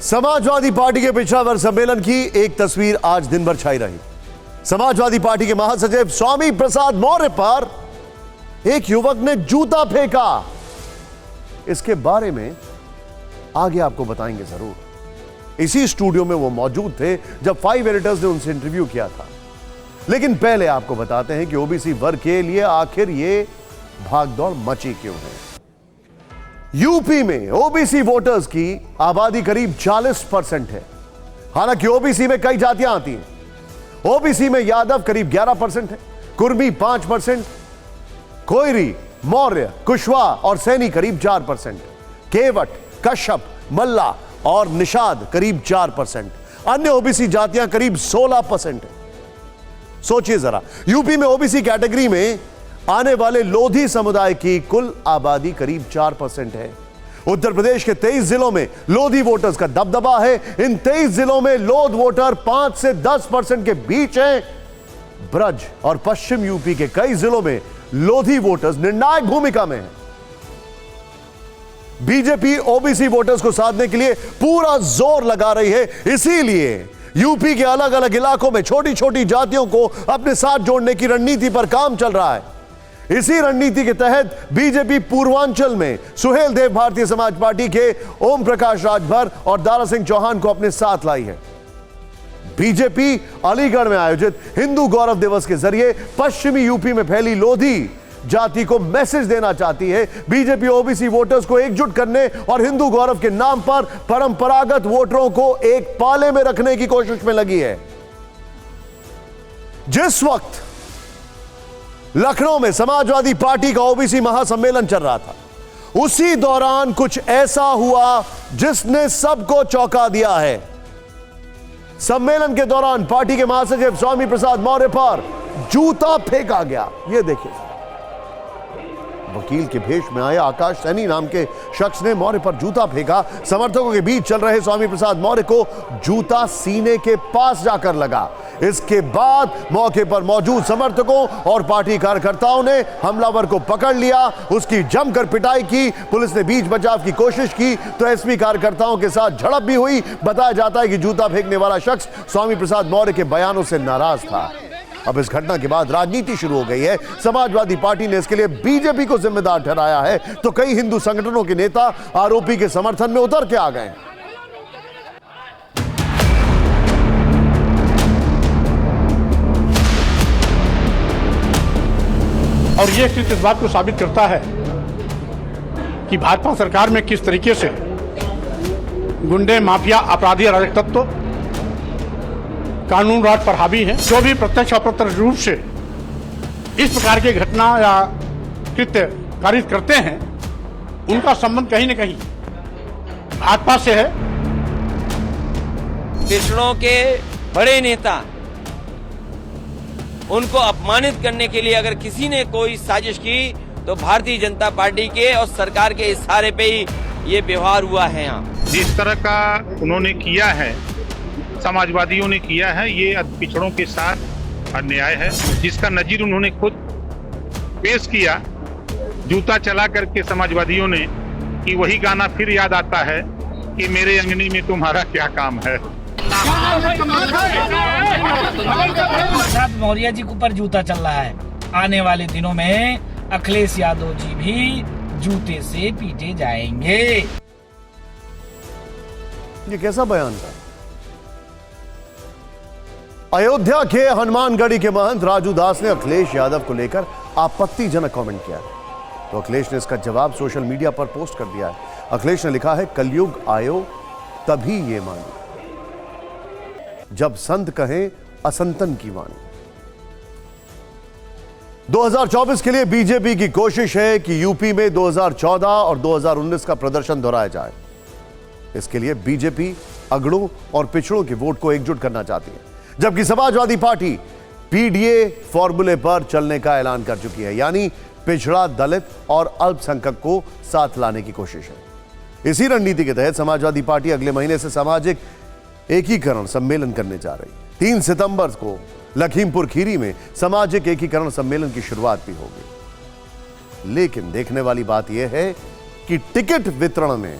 Samajwadi party के पिछड़ा वर्ग सम्मेलन की एक तस्वीर आज दिन भर छाई रही। समाजवादी पार्टी के महासचिव स्वामी प्रसाद मौर्य पर एक युवक ने जूता फेंका। इसके बारे में आगे आपको बताएंगे जरूर। इसी स्टूडियो में वो मौजूद थे जब 5 एडिटर्स ने उनसे इंटरव्यू किया था। लेकिन पहले आपको बताते हैं कि ओबीसी वर्ग के लिए आखिर ये भागदौड़ मची क्यों है। यूपी में ओबीसी वोटर्स की आबादी करीब 40% है। हालांकि ओबीसी में कई जातियां आती हैं। ओबीसी में यादव करीब 11% है, कुर्मी 5%, कोयरी, मौर्य, कुशवाहा और सैनी करीब 4%, केवट, कश्यप, मल्ला और निषाद करीब 4%, अन्य ओबीसी जातियां करीब 16% है। सोचिए जरा, यूपी में ओबीसी कैटेगरी में आने वाले लोधी समुदाय की कुल आबादी करीब 4% है। उत्तर प्रदेश के 23 जिलों में लोधी वोटर्स का दबदबा है। इन 23 जिलों में लोध वोटर 5 से 10% के बीच हैं। ब्रज और पश्चिम यूपी के कई जिलों में लोधी वोटर्स निर्णायक भूमिका में हैं। बीजेपी ओबीसी वोटर्स को साधने के लिए पूरा जोर लगा रही है। इसीलिए यूपी के अलग अलग इलाकों में छोटी छोटी जातियों को अपने साथ जोड़ने की रणनीति पर काम चल रहा है। इसी रणनीति के तहत बीजेपी पूर्वांचल में सुहेल देव भारतीय समाज पार्टी के ओम प्रकाश राजभर और दारा सिंह चौहान को अपने साथ लाई है। बीजेपी अलीगढ़ में आयोजित हिंदू गौरव दिवस के जरिए पश्चिमी यूपी में फैली लोधी जाति को मैसेज देना चाहती है। बीजेपी ओबीसी वोटर्स को एकजुट करने और हिंदू गौरव के नाम पर परंपरागत वोटरों को एक पाले में रखने की कोशिश में लगी है। जिस वक्त लखनऊ में समाजवादी पार्टी का ओबीसी महासम्मेलन चल रहा था, उसी दौरान कुछ ऐसा हुआ जिसने सबको चौंका दिया है। सम्मेलन के दौरान पार्टी के महासचिव स्वामी प्रसाद मौर्य पर जूता फेंका गया। यह देखिए, वकील के भेष में आए आकाश सैनी नाम के शख्स ने मौर्य पर जूता फेंका। समर्थकों के बीच चल रहे स्वामी प्रसाद मौर्य को जूता सीने के पास जाकर लगा। इसके बाद मौके पर मौजूद समर्थकों और पार्टी कार्यकर्ताओं ने हमलावर को पकड़ लिया। उसकी जमकर पिटाई की। पुलिस ने बीच बचाव की कोशिश की तो एसपी कार्यकर्ताओं के साथ झड़प भी हुई। बताया जाता है कि जूता फेंकने वाला शख्स स्वामी प्रसाद मौर्य के बयानों से नाराज था। अब इस घटना के बाद राजनीति शुरू हो गई है। समाजवादी पार्टी ने इसके लिए बीजेपी को जिम्मेदार ठहराया है तो कई हिंदू संगठनों के नेता आरोपी के समर्थन में उतर के आ गए। और ये स्थिति इस बात को साबित करता है कि भाजपा सरकार में किस तरीके से गुंडे, माफिया, अपराधी, अराजक तत्व कानून राज पर हावी हैं। जो भी प्रत्यक्ष अप्रत्यक्ष रूप से इस प्रकार की घटना या कृत्य कारित करते हैं, उनका संबंध कहीं न कहीं भाजपा से है। पिछड़ों के बड़े नेता, उनको अपमानित करने के लिए अगर किसी ने कोई साजिश की तो भारतीय जनता पार्टी के और सरकार के इशारे पे ही ये व्यवहार हुआ है। यहाँ जिस तरह का उन्होंने किया है, समाजवादियों ने किया है, ये पिछड़ों के साथ अन्याय है, जिसका नजीर उन्होंने खुद पेश किया। जूता चला करके समाजवादियों ने कि वही गाना फिर याद आता है कि मेरे अंगनी में तुम्हारा क्या काम है। मौर्य जी के ऊपर जूता चल रहा है। आने वाले दिनों में अखिलेश यादव जी भी जूते से पीटे जाएंगे। ये कैसा बयान था? अयोध्या के हनुमानगढ़ी के महंत राजू दास ने अखिलेश यादव को लेकर आपत्तिजनक कमेंट किया है। तो अखिलेश ने इसका जवाब सोशल मीडिया पर पोस्ट कर दिया है। अखिलेश ने लिखा है, कलयुग आयो तभी ये मानो, जब संत कहें असंतन की वाणी। 2024 के लिए बीजेपी की कोशिश है कि यूपी में 2014 और 2019 का प्रदर्शन दोहराया जाए। इसके लिए बीजेपी अगड़ों और पिछड़ों के वोट को एकजुट करना चाहती है, जबकि समाजवादी पार्टी पीडीए फॉर्मूले पर चलने का ऐलान कर चुकी है, यानी पिछड़ा, दलित और अल्पसंख्यक को साथ लाने की कोशिश है। इसी रणनीति के तहत समाजवादी पार्टी अगले महीने से सामाजिक एकीकरण सम्मेलन करने जा रही है। 3 सितंबर को लखीमपुर खीरी में सामाजिक एकीकरण सम्मेलन की शुरुआत भी होगी। लेकिन देखने वाली बात यह है कि टिकट वितरण में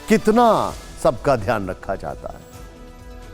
कितना सबका ध्यान रखा जाता है।